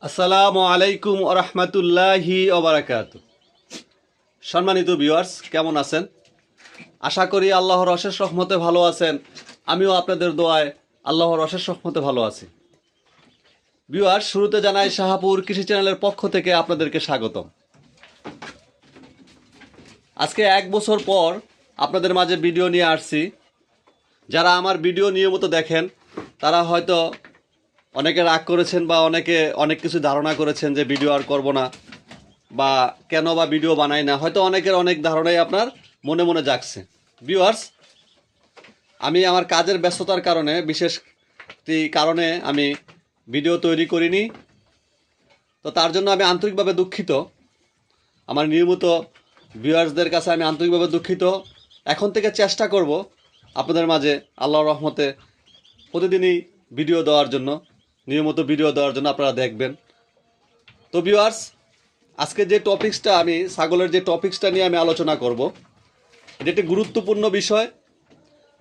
আসসালামু আলাইকুম ওরহমতুল্লাহি ওবারাকাতু। সম্মানিত ভিউয়ার্স, কেমন আছেন? আশা করি আল্লাহর অশেষ রহমতে ভালো আছেন। আমিও আপনাদের দোয়ায় আল্লাহর অশেষ রহমতে ভালো আছি। ভিউয়ার্স, শুরুতে জানাই শাহাপুর কৃষি চ্যানেলের পক্ষ থেকে আপনাদেরকে স্বাগতম। আজকে 1 বছর পর আপনাদের মাঝে ভিডিও নিয়ে আসছি। যারা আমার ভিডিও নিয়মিত দেখেন তারা হয়তো অনেকে রাগ করেছেন বা অনেকে অনেক কিছু ধারণা করেছেন যে ভিডিও আর করব না বা কেন বা ভিডিও বানাই না। হয়তো অনেকের অনেক ধারণাই আপনার মনে মনে জাগছে। ভিউয়ার্স, আমি আমার কাজের ব্যস্ততার কারণে বিশেষ কারণে আমি ভিডিও তৈরি করিনি। তো তার জন্য আমি আন্তরিকভাবে দুঃখিত। আমার নিয়মিত ভিউয়ার্সদের কাছে আমি আন্তরিকভাবে দুঃখিত। এখন থেকে চেষ্টা করব আপনাদের মাঝে আল্লাহর রহমতে প্রতিদিনই ভিডিও দেওয়ার জন্য, নিয়মিত ভিডিও দেওয়ার জন্য। আপনারা দেখবেন। তো ভিউয়ার্স, আজকে যে টপিক্সটা আমি ছাগলের যে টপিক্সটা নিয়ে আমি আলোচনা করব, এটা একটি গুরুত্বপূর্ণ বিষয়।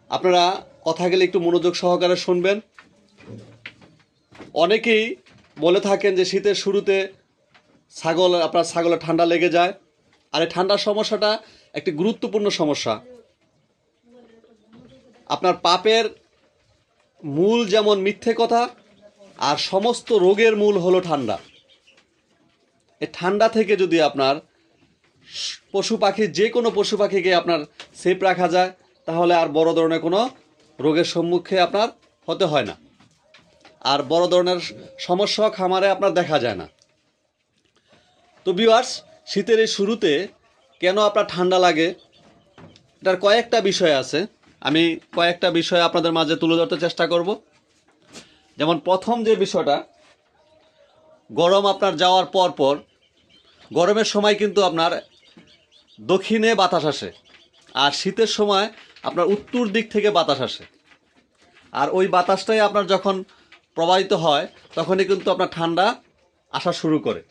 আপনারা কথা গেলে একটু মনোযোগ সহকারে শুনবেন। অনেকেই বলে থাকেন যে শীতের শুরুতে ছাগলের ঠান্ডা লেগে যায়। আর এই ঠান্ডার সমস্যাটা একটি গুরুত্বপূর্ণ সমস্যা। আপনার পাপের মূল যেমন মিথ্যে কথা, আর সমস্ত রোগের মূল হলো ঠান্ডা। এই ঠান্ডা থেকে যদি আপনার পশু পাখি, যে কোনো পশু পাখিকে আপনার সেফ রাখা যায়, তাহলে আর বড় ধরনের কোনো রোগের সম্মুখে আপনার হতে হয় না। আর বড় ধরনের সমস্যা খামারে আপনার দেখা যায় না। তো ভিউয়ার্স, শীতের এই শুরুতে কেন আপনার ঠান্ডা লাগে, এটার কয়েকটা বিষয় আছে। আমি কয়েকটা বিষয় আপনাদের মাঝে তুলে ধরতে চেষ্টা করব। যেমন প্রথম যে বিষয়টা, গরম আপনার যাওয়ার পর গরমের সময় কিন্তু আপনার দক্ষিণে বাতাস আসে, আর শীতের সময় আপনার উত্তর দিক থেকে বাতাস আসে। আর ওই বাতাসটাই আপনার যখন প্রবাহিত হয় তখনই কিন্তু আপনার ঠান্ডা আসা শুরু করে।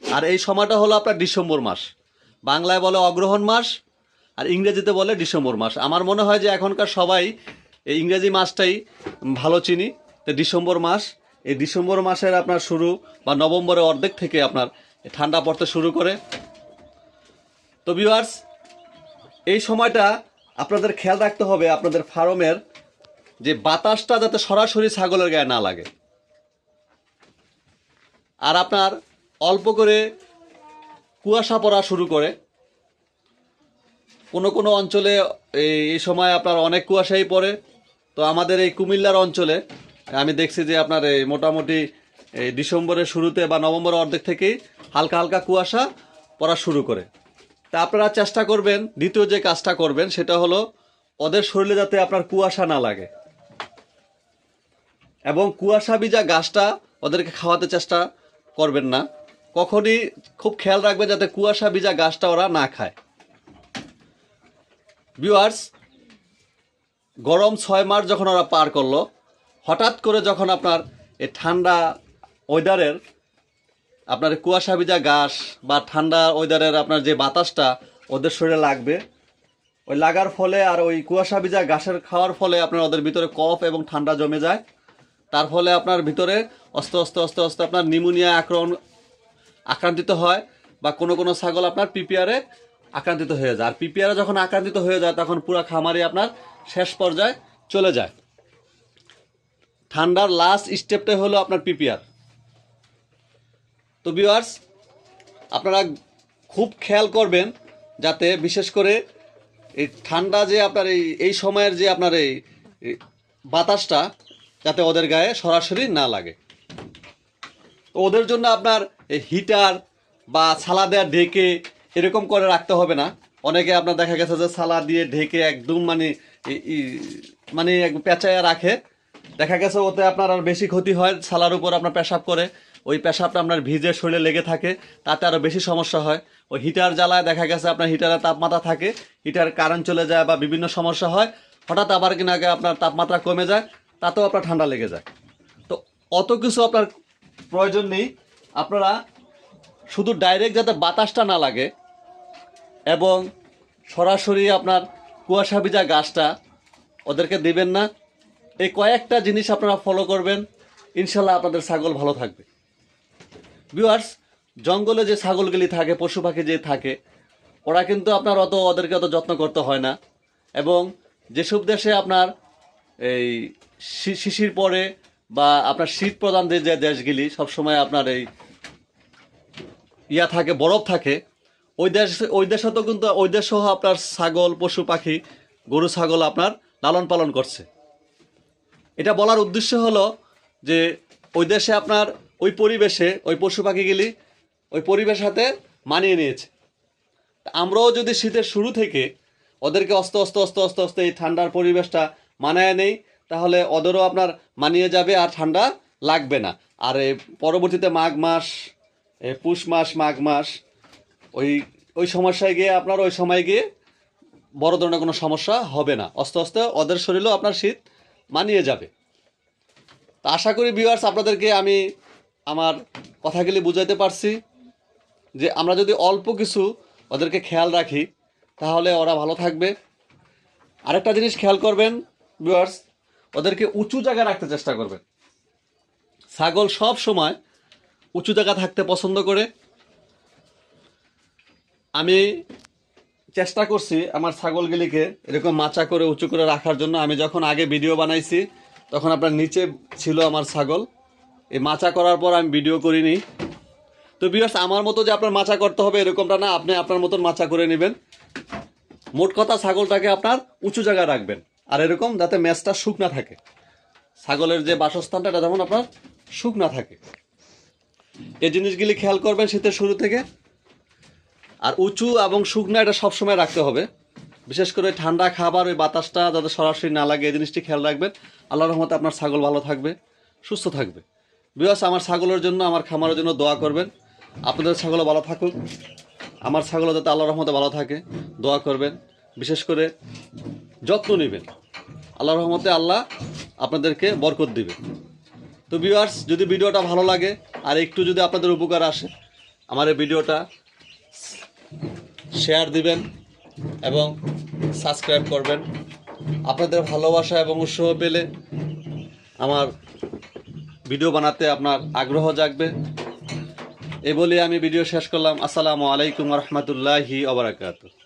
আর এই সময়টা হলো আপনার ডিসেম্বর মাস। বাংলায় বলে অগ্রহায়ণ মাস, আর ইংরেজিতে বলে ডিসেম্বর মাস। আমার মনে হয় যে এখনকার সবাই এই ইংরেজি মাসটাই ভালো চিনি। তো ডিসেম্বর মাস, এই ডিসেম্বর মাসের আপনার শুরু বা নভেম্বরের অর্ধেক থেকে আপনার ঠান্ডা পড়তে শুরু করে। তো ভিউয়ার্স, এই সময়টা আপনাদের খেয়াল রাখতে হবে আপনাদের ফার্মের যে বাতাসটা যাতে সরাসরি ছাগলের গায়ে না লাগে। আর আপনার অল্প করে কুয়াশা পড়া শুরু করে। কোনো কোনো অঞ্চলে এই সময় আপনার অনেক কুয়াশাই পড়ে। তো আমাদের এই কুমিল্লার অঞ্চলে আমি দেখছি যে আপনার এই মোটামুটি এই ডিসেম্বরের শুরুতে বা নভেম্বরের অর্ধেক থেকেই হালকা হালকা কুয়াশা পড়া শুরু করে। তা আপনারা চেষ্টা করবেন, দ্বিতীয় যে কাজটা করবেন সেটা হলো ওদের শরীরে যাতে আপনার কুয়াশা না লাগে, এবং কুয়াশা ভিজা ঘাসটা ওদেরকে খাওয়াতে চেষ্টা করবেন না। কখনই খুব খেয়াল রাখবেন যাতে কুয়াশা ভিজা ঘাসটা ওরা না খায়। ভিউয়ার্স, গরম 6 মাস যখন ওরা পার করলো, হঠাৎ করে যখন আপনার এই ঠান্ডা ওয়েদারের আপনার কুয়াশা ভিজা ঘাস বা ঠান্ডা ওয়েদারের আপনার যে বাতাসটা ওদের শরীরে লাগবে, ওই লাগার ফলে আর ওই কুয়াশা ভিজা ঘাসের খাওয়ার ফলে আপনার ওদের ভিতরে কফ এবং ঠান্ডা জমে যায়। তার ফলে আপনার ভিতরে আস্তে আস্তে আস্তে আস্তে আপনার নিউমোনিয়া আক্রান্তিত হয়, বা কোনো কোনো ছাগল আপনার পিপিআরে আক্রান্তিত হয়ে যায়। আর পিপিআরে যখন আক্রান্তিত হয়ে যায় তখন পুরো খামারে আপনার শেষ পর্যায়ে চলে যায়। ঠান্ডার লাস্ট স্টেপটাই হলো আপনার পিপিআর। তো ভিউয়ার্স, আপনারা খুব খেয়াল করবেন যাতে বিশেষ করে এই ঠান্ডা যে আপনার এই সময়ের যে আপনার এই বাতাসটা যাতে ওদের গায়ে সরাসরি না লাগে। তো ওদের জন্য আপনার এই হিটার বা ছালা দেওয়া ঢেকে এরকম করে রাখতে হবে না। অনেকে আপনার দেখা গেছে যে ছালা দিয়ে ঢেকে একদম মানে পেঁচাইয়া রাখে। দেখা গেছে ওতে আপনার আর বেশি ক্ষতি হয়। ছালার উপর আপনার পেশাব করে, ওই পেশাবটা আপনার ভিজে শরীরে লেগে থাকে, তাতে আরও বেশি সমস্যা হয়। ওই হিটার জ্বালায় দেখা গেছে আপনার হিটারের তাপমাত্রা থাকে, হিটার কারেন্ট চলে যায় বা বিভিন্ন সমস্যা হয়। হঠাৎ আবার কিনা আপনার তাপমাত্রা কমে যায়, তাতেও আপনার ঠান্ডা লেগে যায়। তো অত কিছু আপনার প্রয়োজন নেই। আপনারা শুধু ডাইরেক্ট যাতে বাতাসটা না লাগে এবং সরাসরি আপনার কুয়াশা ভিজা ঘাসটা ওদেরকে দেবেন না। এই কয়েকটা জিনিস আপনারা ফলো করবেন, ইনশাল্লাহ আপনাদের ছাগল ভালো থাকবে। ভিউয়ার্স, জঙ্গলে যে ছাগলগুলি থাকে, পশু পাখি যে থাকে, ওরা কিন্তু আপনার ওদেরকে অত যত্ন করতে হয় না। এবং যেসব দেশে আপনার এই শিশির পরে বা আপনার শীত প্রধান যে দেশগুলি সবসময় আপনার এই থাকে, বরফ থাকে, ওই দেশে তো কিন্তু ওই দেশেও আপনার ছাগল, পশু পাখি, গরু ছাগল আপনার লালন পালন করছে। এটা বলার উদ্দেশ্য হলো যে ওই দেশে আপনার ওই পরিবেশে ওই পশু পাখিগুলি ওই পরিবেশের সাথে মানিয়ে নিয়েছে। আমরাও যদি শীতের শুরু থেকে ওদেরকে আস্তে আস্তে আস্তে আস্তে আস্তে এই ঠান্ডার পরিবেশটা মানায় নেই, তাহলে ওদেরও আপনার মানিয়ে যাবে আর ঠান্ডা লাগবে না। আর এই পরবর্তীতে মাঘ মাস, পুষ মাস, মাঘ মাস, ওই ওই সমস্যায় গিয়ে আপনার ওই সময় গিয়ে বড় ধরনের কোনো সমস্যা হবে না। আস্তে আস্তে ওদের শরীরেও আপনার শীত মানিয়ে যাবে। তা আশা করি ভিউয়ার্স, আপনাদেরকে আমি আমার কথাগুলি বুঝাইতে পারছি যে আমরা যদি অল্প কিছু ওদেরকে খেয়াল রাখি তাহলে ওরা ভালো থাকবে। আরেকটা জিনিস খেয়াল করবেন ভিউয়ার্স, ওদেরকে উঁচু জায়গায় রাখতে চেষ্টা করবেন। ছাগল সব সময় উঁচু জায়গা থাকতে পছন্দ করে। আমি চেষ্টা করছি আমার ছাগলগুলিকে এরকম মাচা করে উঁচু করে রাখার জন্য। আমি যখন আগে ভিডিও বানাইছি তখন আপনার নিচে ছিল আমার ছাগল, এই মাচা করার পর আমি ভিডিও করিনি। তো ভিউয়ার্স, আমার মতো যে আপনার মাচা করতে হবে এরকমটা না, আপনি আপনার মতন মাচা করে নেবেন। মোট কথা, ছাগলটাকে আপনার উঁচু জায়গায় রাখবেন, আর এরকম যাতে ম্যাচটা শুকনা থাকে। ছাগলের যে বাসস্থানটা এটা যেমন আপনার শুকনা থাকে, এই জিনিসগুলি খেয়াল করবেন শীতের শুরু থেকে। আর উঁচু এবং শুকনা এটা সবসময় রাখতে হবে, বিশেষ করে ঠান্ডা খাবার ওই বাতাসটা যাতে সরাসরি না লাগে, এই জিনিসটি খেয়াল রাখবেন। আল্লাহর রহমতে আপনার ছাগল ভালো থাকবে, সুস্থ থাকবে। ভিউয়ার্স, আমার ছাগলের জন্য, আমার খামারের জন্য দোয়া করবেন। আপনাদের ছাগলও ভালো থাকুক, আমার ছাগলও যাতে আল্লাহর রহমতে ভালো থাকে দোয়া করবেন। বিশেষ করে যত্ন নেবেন, আল্লাহর রহমতে আল্লাহ আপনাদেরকে বরকত দিবে। তো ভিউয়ার্স, যদি ভিডিওটা ভালো লাগে আর একটু যদি আপনাদের উপকার আসে, আমার এই ভিডিওটা শেয়ার দিবেন এবং সাবস্ক্রাইব করবেন। আপনাদের ভালোবাসা এবং উৎসাহ পেলে আমার ভিডিও বানাতে আপনার আগ্রহ জাগবে। এই বলে আমি ভিডিও শেষ করলাম। আসসালামু আলাইকুম ওয়া রাহমাতুল্লাহি ওয়া বারাকাতুহু।